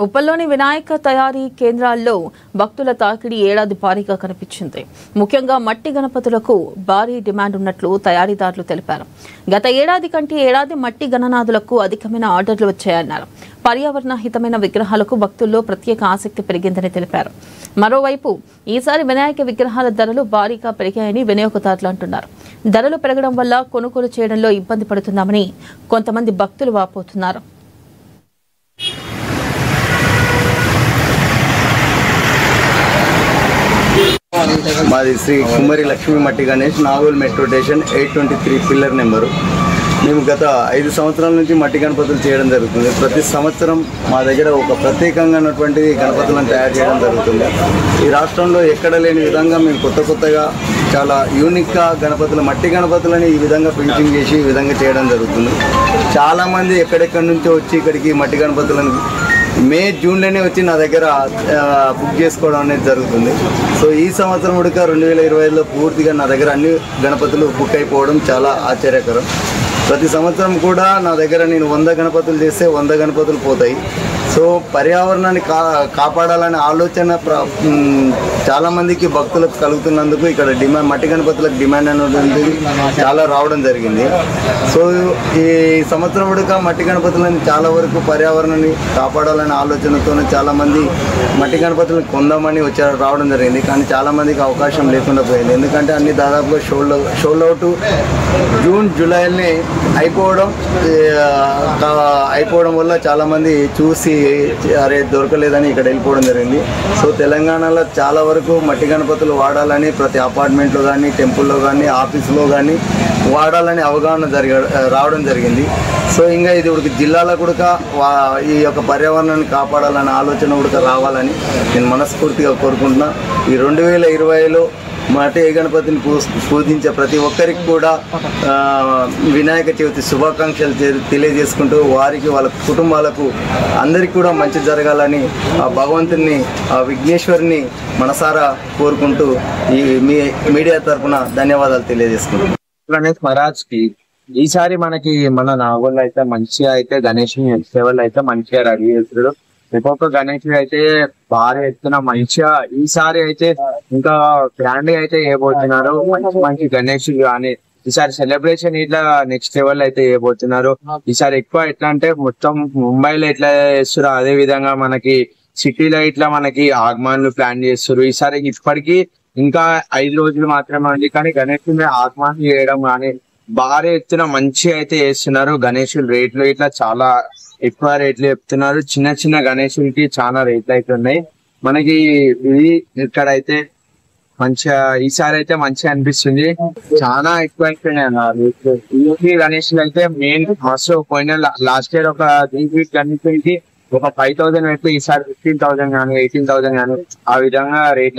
ఉప్పల్లోని వినాయక తయారీ కేంద్రాల్లో భక్తుల తాకిడి ఏడాది భారీగా కనిపించింది. ముఖ్యంగా మట్టి గణపతులకు భారీ డిమాండ్ ఉన్నట్లు తయారీదారులు తెలిపారు. గత ఏడాది కంటే ఏడాది మట్టి గణనాథులకు అధికమైన ఆర్డర్లు వచ్చాయన్నారు. పర్యావరణ హితమైన విగ్రహాలకు భక్తుల్లో ప్రత్యేక ఆసక్తి పెరిగిందని తెలిపారు. మరోవైపు ఈసారి వినాయక విగ్రహాల ధరలు భారీగా పెరిగాయని వినియోగదారులు అంటున్నారు. ధరలు పెరగడం వల్ల కొనుగోలు చేయడంలో ఇబ్బంది పడుతున్నామని కొంతమంది భక్తులు వాపోతున్నారు. మాది శ్రీ కుమ్మరి లక్ష్మీ మట్టి Ganesh, Nagole metro station 823 pillar number. మేము గత 5 సంవత్సరాల నుంచి మట్టి గణపతులు చేయడం జరుగుతుంది. ప్రతి సంవత్సరం మా దగ్గర ఒక ప్రత్యేకంగా ఉన్నటువంటి గణపతులను తయారు చేయడం జరుగుతుంది. ఈ రాష్ట్రంలో ఎక్కడ లేని విధంగా మేము కొత్తగా చాలా యూనిక్గా మట్టి గణపతులని ఈ విధంగా పెయింటింగ్ చేసి ఈ విధంగా చేయడం జరుగుతుంది. చాలామంది ఎక్కడెక్కడి నుంచో వచ్చి ఇక్కడికి మట్టి గణపతులను మే జూన్లోనే వచ్చి నా దగ్గర బుక్ చేసుకోవడం అనేది జరుగుతుంది. సో ఈ సంవత్సరం ఉడక 2020లో పూర్తిగా నా దగ్గర అన్ని గణపతులు బుక్ అయిపోవడం చాలా ఆశ్చర్యకరం. ప్రతి సంవత్సరం కూడా నా దగ్గర నేను 100 గణపతులు చేస్తే 100 గణపతులు పోతాయి. సో పర్యావరణాన్ని కాపాడాలనే ఆలోచన చాలామందికి భక్తులకు కలుగుతున్నందుకు ఇక్కడ మట్టి గణపతులకు డిమాండ్ అనేది చాలా రావడం జరిగింది. సో ఈ సంవత్సరం ఉడక మట్టి గణపతులను చాలా వరకు పర్యావరణాన్ని కాపాడాలనే ఆలోచనతోనే చాలామంది మట్టి గణపతులను కొందామని రావడం జరిగింది. కానీ చాలామందికి అవకాశం లేకుండా పోయింది. ఎందుకంటే అన్ని దాదాపుగా షోల్ అవుట్ జూన్ జూలైలోనే అయిపోవడం వల్ల చాలామంది చూసి అరే దొరకలేదని ఇక్కడ వెళ్ళిపోవడం జరిగింది. సో తెలంగాణలో చాలా వరకు మట్టి గణపతులు వాడాలని ప్రతి అపార్ట్మెంట్లో కానీ, టెంపుల్లో కానీ, ఆఫీసులో కానీ వాడాలని అవగాహన రావడం జరిగింంది. సో ఇంకా ఇది ఉడికి జిల్లాలో కూడా ఈ యొక్క పర్యావరణాన్ని కాపాడాలనే ఆలోచన కూడా రావాలని నేను మనస్ఫూర్తిగా కోరుకుంటున్నా. ఈ 2020లో మట్టి గణపతిని పూజించే ప్రతి ఒక్కరికి కూడా వినాయక చవితి శుభాకాంక్షలు తెలియజేసుకుంటూ వారికి వాళ్ళ కుటుంబాలకు అందరికీ కూడా మంచి జరగాలని ఆ భగవంతుని ఆ విఘ్నేశ్వరిని మనసారా కోరుకుంటూ ఈ మీడియా తరఫున ధన్యవాదాలు తెలియజేసుకుంటున్నాను. గణేష్ మహారాజ్కి ఈసారి మన నాగోళ్ళు అయితే మంచిగా అయితే గణేష్ సేవలు అయితే మంచిగా రెడీ చేస్తారు. ఒక్కొక్క గణేష్ అయితే భారీ ఎత్తున మంచిగా ఈసారి అయితే ఇంకా గ్రాండ్ గా అయితే వేయబోతున్నారు. మంచి గణేష్ కానీ ఈసారి సెలబ్రేషన్ ఇట్లా నెక్స్ట్ లెవెల్ అయితే వేయబోతున్నారు. ఈసారి ఎక్కువ ఎట్లా అంటే మొత్తం ముంబైలో ఎట్లా చేస్తారు అదే విధంగా మనకి సిటీలో ఇట్లా మనకి ఆగమనాలు ప్లాన్ చేస్తారు. ఈసారి ఇప్పటికీ ఇంకా 5 రోజులు మాత్రమే ఉంది, కానీ గణేష్ ఆగమనం చేయడం కానీ భారీ ఎత్తున మంచిగా అయితే చేస్తున్నారు. గణేష్ రేట్లు ఇట్లా చాలా ఎక్కువ రేట్లు చెప్తున్నారు. చిన్న గణేశులకి చాలా రేట్లు అయితే ఉన్నాయి. మనకి ఇది ఇక్కడైతే మంచిగా ఈసారి అయితే మంచిగా అనిపిస్తుంది. చాలా ఎక్కువ అయిపోయినాయి గణేశులు అయితే. మెయిన్ మస్తు పోయిన లాస్ట్ ఇయర్ ఒక 3 weeks గణేశులకి ఒక 5,000 పెట్టి ఈసారి 15,000 కానీ 18,000 కానీ ఆ విధంగా రేట్లు